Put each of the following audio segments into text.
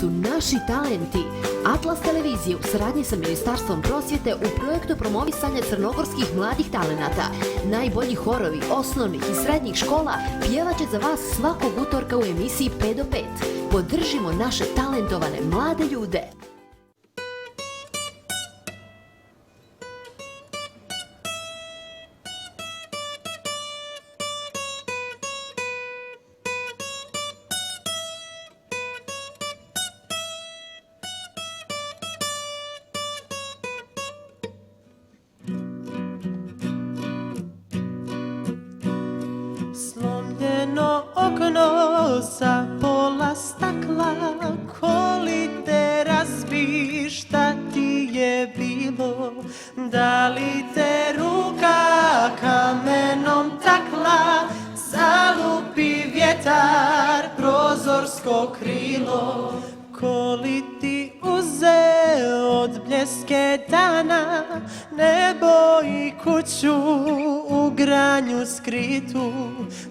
su naši talenti. Atlas televizije u saradnji sa Ministarstvom prosvjete u projektu promovisanja crnogorskih mladih talenata. Najbolji horovi osnovnih i srednjih škola pjevat će za vas svakog utorka u emisiji 5 do 5. Podržimo naše talentovane mlade ljude. Slomljeno okno sa pola stakla, ko li te razbi, šta ti je bilo? Da li te ruka kamenom takla, zalupi vjetar prozorsko krilo? Ko li ti uze od bljeske dana nebo i kuću u granju skritu?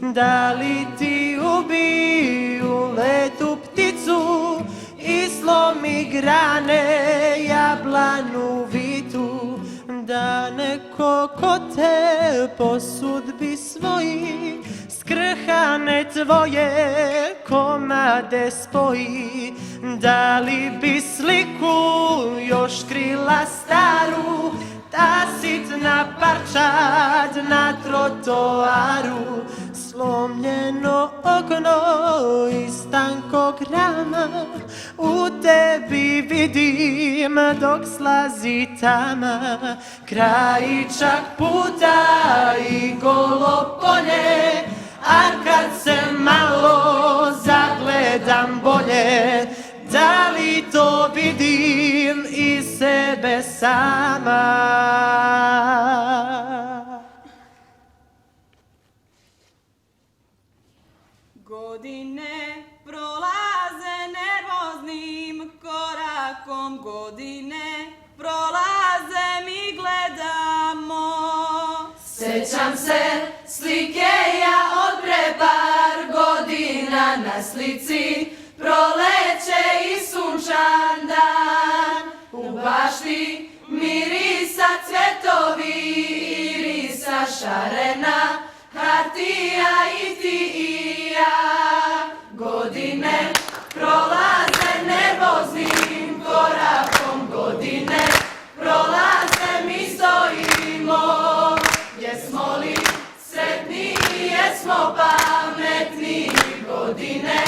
Da li ti ubiju letu pticu i slomi grane jablanu vitu? Da neko ko te po sudbi svoji skrhane tvoje komade spoji? Da li bi sliku još krila staru, ta sitna parčad na trotoaru? Slomljeno okno iz tankog rama u tebi vidim dok slazi tama. Krajičak puta i golo polje, a kad se malo zagledam bolje, da li to vidim i sebe sama? Godine prolaze nervoznim korakom, godine prolaze mi gledamo. Sjećam se slike ja od pre par godina, na slici proleće i sunčan dan. U bašti mirisa cvjetovi, irisa šarena, hartija i ti i ja. Godine prolaze nervoznim korakom, godine prolaze mi stojimo. Jesmo li sretni, jesmo pametni, godine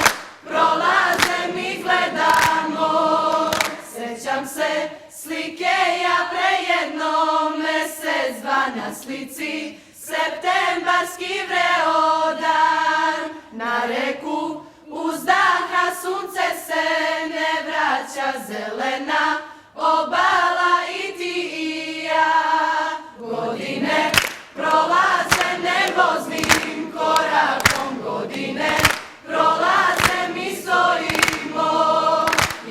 prolaze mi gledamo. Sjećam se slike ja pre jedno mjesec dva, na slici septembarski vreo dan. Na reku uzdaha sunce se ne vraća, zelena obala i ti i ja. Godine prolaze nervoznim korakom, godine prolaze mi stojimo.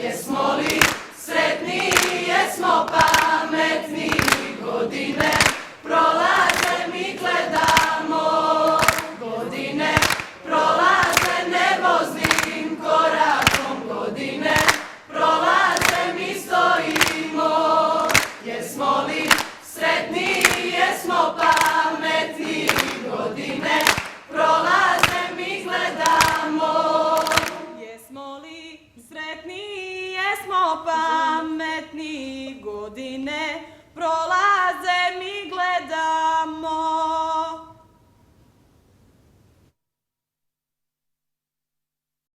Jesmo li sretni, jesmo pametni, godine prolaze mi gledamo. Godine prolaze nervoznim korakom, godine prolaze mi stojimo. Jesmo li sretni, jesmo pametni, godine prolaze mi gledamo. Jesmo li sretni, jesmo pametni,